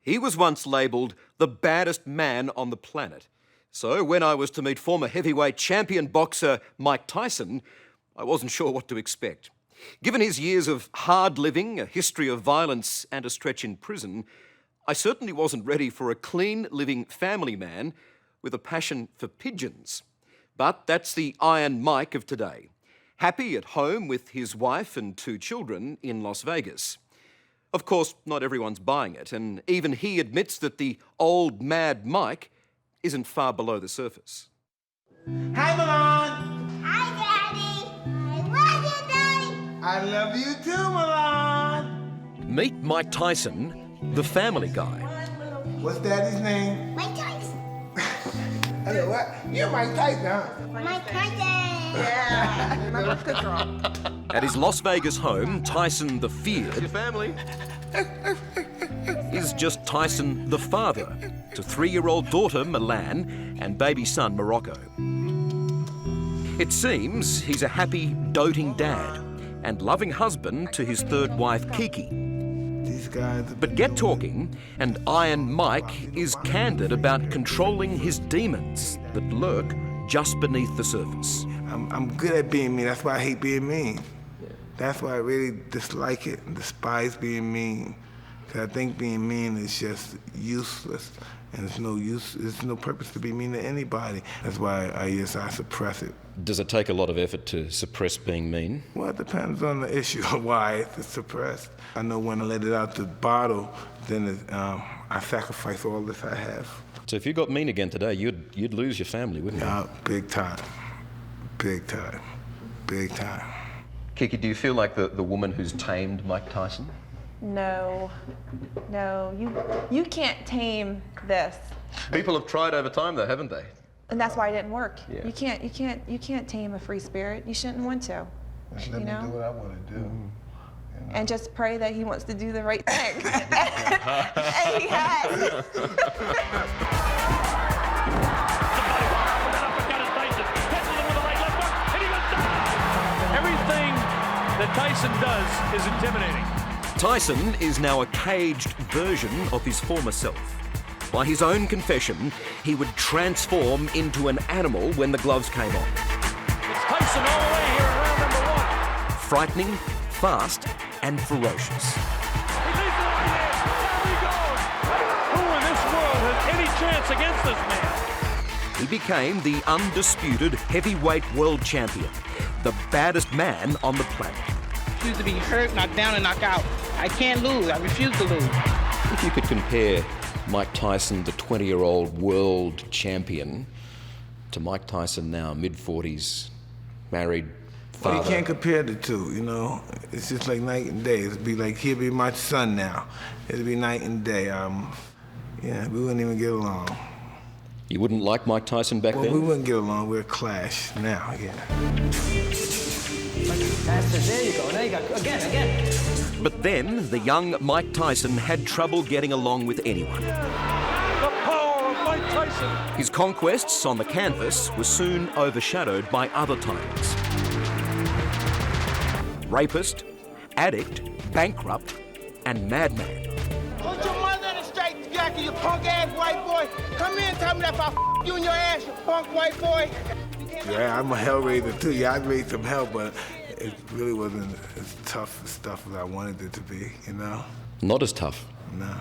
He was once labelled the baddest man on the planet. So when I was to meet former heavyweight champion boxer Mike Tyson, I wasn't sure what to expect. Given his years of hard living, a history of violence and a stretch in prison, I certainly wasn't ready for a clean living family man with a passion for pigeons. But that's the Iron Mike of today. Happy at home with his wife and 2 children in Las Vegas. Of course, not everyone's buying it, and even he admits that the old Mad Mike isn't far below the surface. Hi, Milan. Hi, Daddy. I love you, Daddy. I love you too, Milan. Meet Mike Tyson, the family guy. What's Daddy's name? Mike Tyson. Hello, what? You're Mike Tyson, huh? Mike Tyson. Yeah. Good girl. At his Las Vegas home, Tyson the Feared Your family. is just Tyson the father to 3-year-old daughter Milan and baby son Morocco. It seems he's a happy, doting dad and loving husband to his 3rd wife Kiki. These guys. But get talking, and Iron Mike is candid about controlling his demons that lurk just beneath the surface. I'm good at being mean. That's why I hate being mean. That's why I really dislike it and despise being mean. Because I think being mean is just useless. And there's no purpose to be mean to anybody. That's why I suppress it. Does it take a lot of effort to suppress being mean? Well, it depends on the issue of why it's suppressed. I know when I let it out the bottle, then I sacrifice all this I have. So if you got mean again today, you'd lose your family, wouldn't you? Yeah, big time. Big time. Big time. Kiki, do you feel like the woman who's tamed Mike Tyson? No, you can't tame this, People have tried over time, though, haven't they? and that's why it didn't work. Yeah. You can't tame a free spirit. You shouldn't want to. Just let me do what I want to do. And just pray that he wants to do the right thing. And he has. Everything that Tyson does is intimidating. Tyson is now a caged version of his former self. By his own confession, he would transform into an animal when the gloves came on. It's Tyson all the way here in round number 1. Frightening, fast, and ferocious. He leads the right hand. There he goes. Who in this world has any chance against this man? He became the undisputed heavyweight world champion, the baddest man on the planet. Choose to be hurt, knocked down, and knocked out. I can't lose. I refuse to lose. If you could compare Mike Tyson, the 20-year-old world champion, to Mike Tyson now, mid-40s, married, father. Well, you can't compare the two, you know? It's just like night and day. It'd be like, he'll be my son now. It'd be night and day. Yeah, we wouldn't even get along. You wouldn't like Mike Tyson back Well, then? we wouldn't get along. We'd clash now, yeah. There you go. Now you got again. But then, the young Mike Tyson had trouble getting along with anyone. The power of Mike Tyson. His conquests on the canvas were soon overshadowed by other titles. Rapist, addict, bankrupt, and madman. Put your mother in a straight jacket, you punk-ass white boy. Come here and tell me that if I you in your ass, you punk white boy. Yeah, I'm a hell raiser too. Yeah, I raised some hell, but it really wasn't as tough stuff as I wanted it to be, you know? Not as tough. No.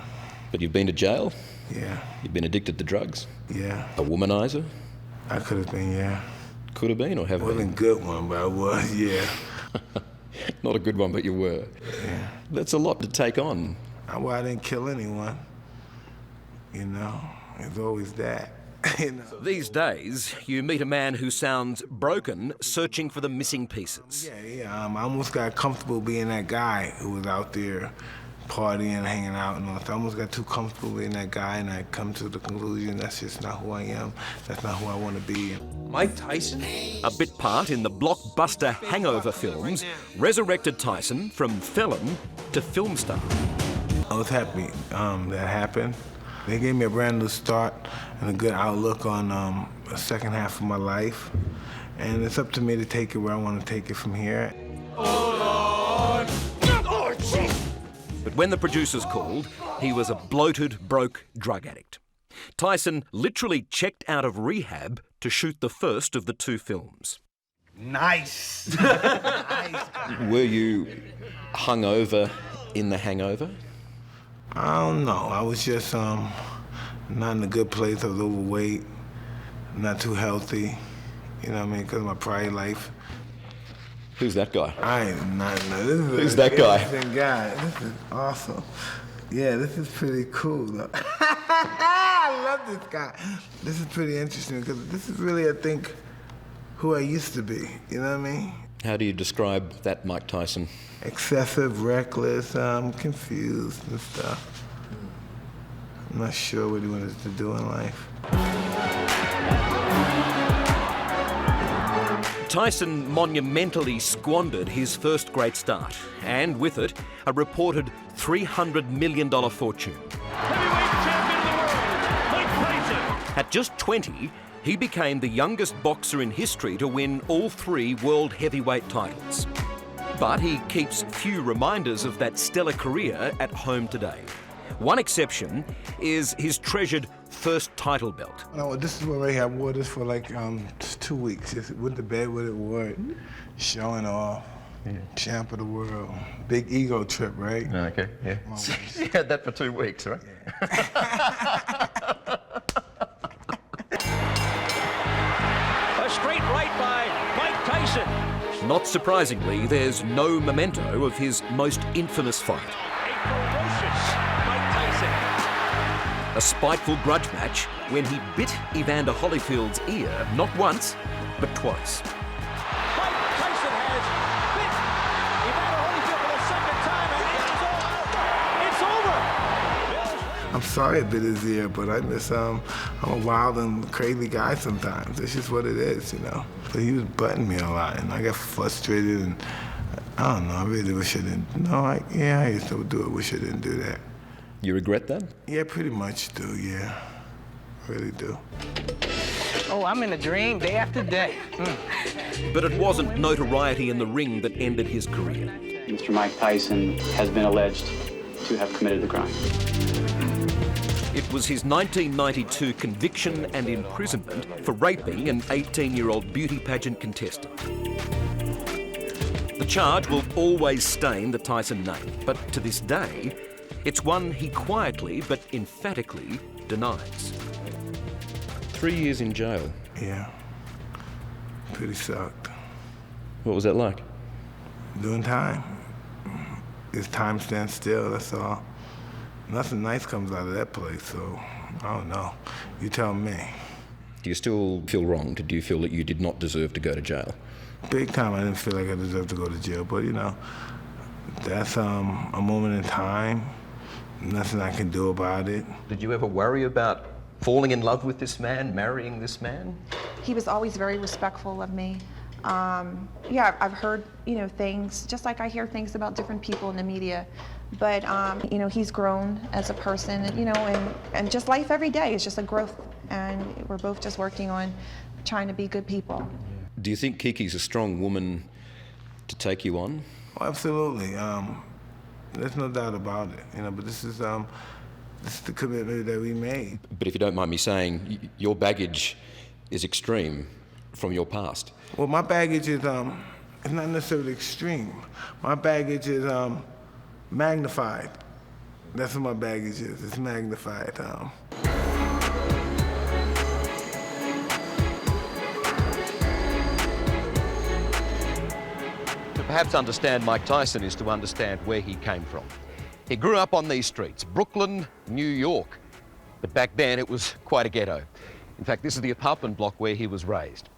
But you've been to jail? Yeah. You've been addicted to drugs? Yeah. A womanizer? I could have been, yeah. Could have been or have Wasn't a been? good one, but I was, yeah. Not a good one, but you were. Yeah. That's a lot to take on. Well, I didn't kill anyone. You know, it's always that. You know? These days, you meet a man who sounds broken, searching for the missing pieces. Yeah. I almost got comfortable being that guy who was out there partying, hanging out, and all that. I almost got too comfortable being that guy, and I come to the conclusion that's just not who I am. That's not who I want to be. Mike Tyson? A bit part in the blockbuster Hangover films resurrected Tyson from felon to film star. I was happy that happened. They gave me a brand new start and a good outlook on the second half of my life. And it's up to me to take it where I want to take it from here. But But when the producers called, he was a bloated, broke drug addict. Tyson literally checked out of rehab to shoot the first of the 2 films. Nice. Were you hungover in The Hangover? I don't know. I was just not in a good place. I was overweight, not too healthy. You know what I mean? Because of my prior life. Who's that guy? I ain't not know. This is Who's that guy? Interesting guy. This is awesome. Yeah, this is pretty cool. I love this guy. This is pretty interesting because this is really, I think, who I used to be. You know what I mean? How do you describe that Mike Tyson? Excessive, reckless, confused and stuff. I'm not sure what he wanted to do in life. Tyson monumentally squandered his first great start, and with it, a reported $300 million fortune. Heavyweight champion of the world, Mike Tyson. At just 20, he became the youngest boxer in history to win all 3 world heavyweight titles. But he keeps few reminders of that stellar career at home today. One exception is his treasured first title belt. No, this is what I wore this for like 2 weeks. Just went to bed with it, wore it, showing off. Yeah. Champ of the world. Big ego trip, right? Okay, yeah. You had that for 2 weeks, right? Yeah. A straight right by Mike Tyson. Not surprisingly, there's no memento of his most infamous fight. A ferocious Mike Tyson. A spiteful grudge match when he bit Evander Holyfield's ear not once, but twice. Mike Tyson has bit Evander Holyfield for the second time, and it's all over. I'm sorry I bit his ear, but I'm a wild and crazy guy sometimes. It's just what it is, you know. But he was butting me a lot, and I got frustrated, and I don't know, I really wish I didn't. No, I used to do it, wish I didn't do that. You regret that? Yeah, pretty much do, yeah. Really do. Oh, I'm in a dream day after day. But it wasn't notoriety in the ring that ended his career. Mr. Mike Tyson has been alleged to have committed the crime. It was his 1992 conviction and imprisonment for raping an 18-year-old beauty pageant contestant. The charge will always stain the Tyson name, but to this day, it's one he quietly but emphatically denies. 3 years in jail. Yeah. Pretty sucked. What was that like? Doing time. It's time stands still, that's all. Nothing nice comes out of that place, so I don't know. You tell me. Do you still feel wrong? Do you feel that you did not deserve to go to jail? Big time, I didn't feel like I deserved to go to jail, but you know, that's a moment in time. Nothing I can do about it. Did you ever worry about falling in love with this man, marrying this man? He was always very respectful of me. Yeah, I've heard, things, just like I hear things about different people in the media. But, he's grown as a person, and just life every day is just a growth. And we're both just working on trying to be good people. Do you think Kiki's a strong woman to take you on? Oh, absolutely. There's no doubt about it, but this is the commitment that we made. But if you don't mind me saying, your baggage is extreme from your past. Well, my baggage is it's not necessarily extreme. My baggage is magnified. That's what my baggage is. It's magnified. To perhaps understand Mike Tyson is to understand where he came from. He grew up on these streets, Brooklyn, New York. But back then it was quite a ghetto. In fact, this is the apartment block where he was raised.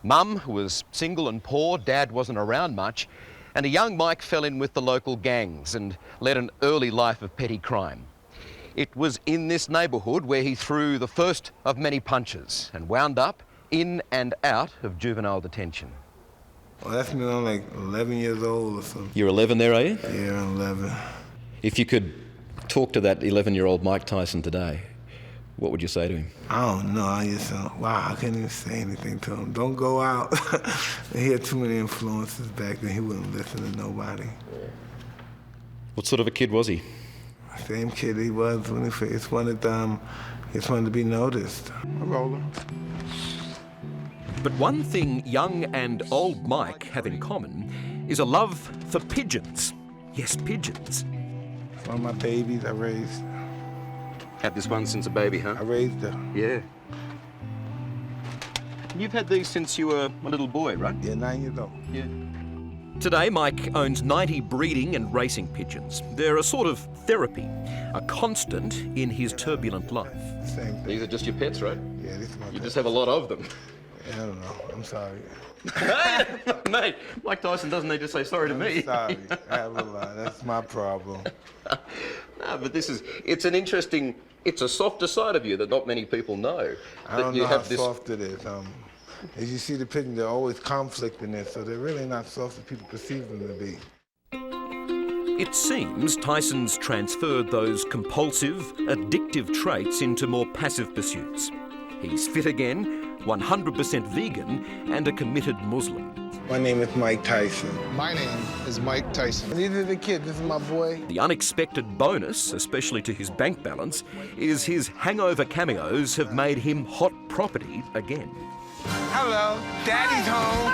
Mum was single and poor, Dad wasn't around much, and a young Mike fell in with the local gangs and led an early life of petty crime. It was in this neighbourhood where he threw the first of many punches and wound up in and out of juvenile detention. Well, that's me when I'm like 11 years old or something. You're 11 there, are you? Yeah, I'm 11. If you could talk to that 11-year-old Mike Tyson today, what would you say to him? I don't know. I just, wow, I can't even say anything to him. Don't go out. He had too many influences back then. He wouldn't listen to nobody. What sort of a kid was he? Same kid he was when he first wanted to be noticed. A roller. But one thing young and old Mike have in common is a love for pigeons. Yes, pigeons. One of my babies I raised. Had this one since a baby, huh? I raised her. Yeah. You've had these since you were a little boy, right? Yeah, 9 years old. Yeah. Today, Mike owns 90 breeding and racing pigeons. They're a sort of therapy, a constant in his turbulent life. Same thing. These are just your pets, right? Yeah, this is my You pet. just have a lot of them. I don't know. I'm sorry. Mate, Mike Tyson doesn't need to say sorry to me. I'm sorry. I have a lot. That's my problem. No, but it's an interesting, it's a softer side of you that not many people know. I don't know how soft it is. As you see the pigeons, they're always conflicting it, so they're really not soft as people perceive them to be. It seems Tyson's transferred those compulsive, addictive traits into more passive pursuits. He's fit again, 100% vegan, and a committed Muslim. My name is Mike Tyson. My name is Mike Tyson. These are the kids. This is my boy. The unexpected bonus, especially to his bank balance, is his Hangover cameos have made him hot property again. Hello, Daddy's home.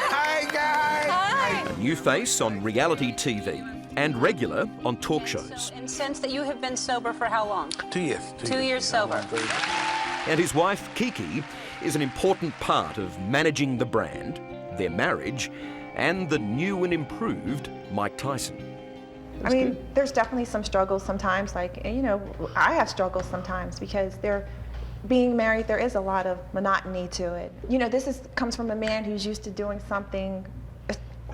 Hi, guys. A new face on reality TV and regular on talk shows. And since that you have been sober for how long? 2 years. 2 years sober. And his wife, Kiki, is an important part of managing the brand, their marriage, and the new and improved Mike Tyson. I mean, there's definitely some struggles sometimes. Like, you know, I have struggles sometimes because being married, there is a lot of monotony to it. You know, comes from a man who's used to doing something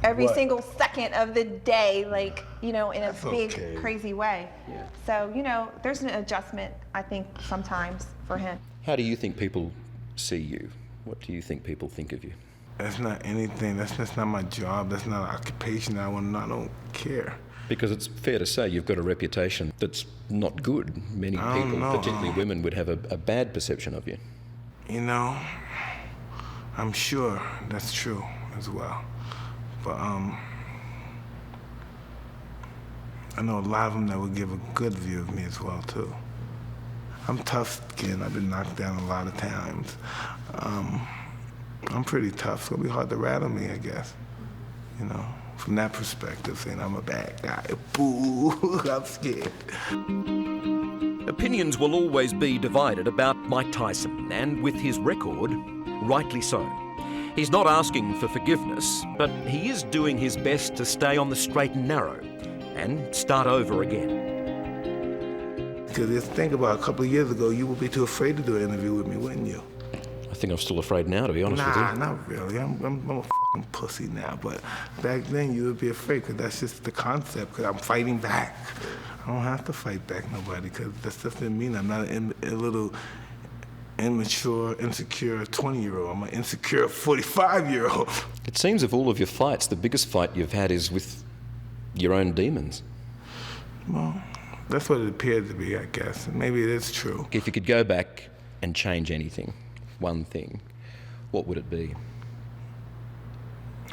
every single second of the day, like, you know, in a big, crazy way. Yeah. So, you know, there's an adjustment, I think, sometimes for him. How do you think people see you? What do you think people think of you? That's not anything. That's not my job. That's not an occupation I don't care. Because it's fair to say you've got a reputation that's not good. Many people, particularly women, would have a bad perception of you. You know, I'm sure that's true as well. But I know a lot of them that would give a good view of me as well, too. I'm tough-skinned. I've been knocked down a lot of times. I'm pretty tough. It's gonna be hard to rattle me, I guess. You know, from that perspective, saying I'm a bad guy. Boo, I'm scared. Opinions will always be divided about Mike Tyson, and with his record, rightly so. He's not asking for forgiveness, but he is doing his best to stay on the straight and narrow and start over again. Because just think about a couple of years ago, you would be too afraid to do an interview with me, wouldn't you? I think I'm still afraid now, to be honest with you. Nah, not really. I'm a fucking pussy now, but back then you would be afraid because that's just the concept, because I'm fighting back. I don't have to fight back nobody because that stuff didn't mean I'm not a little immature, insecure 20-year-old. I'm an insecure 45-year-old. It seems of all of your fights, the biggest fight you've had is with your own demons. Well, that's what it appeared to be, I guess. Maybe it is true. If you could go back and change anything, one thing, what would it be?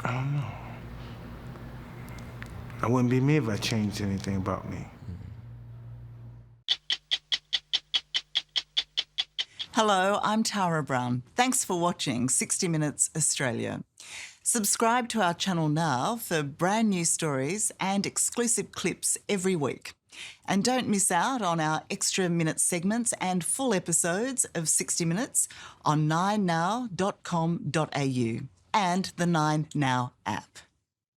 I don't know. I wouldn't be me if I changed anything about me. Hello, I'm Tara Brown. Thanks for watching 60 Minutes Australia. Subscribe to our channel now for brand new stories and exclusive clips every week. And don't miss out on our extra minute segments and full episodes of 60 Minutes on 9now.com.au and the 9Now app.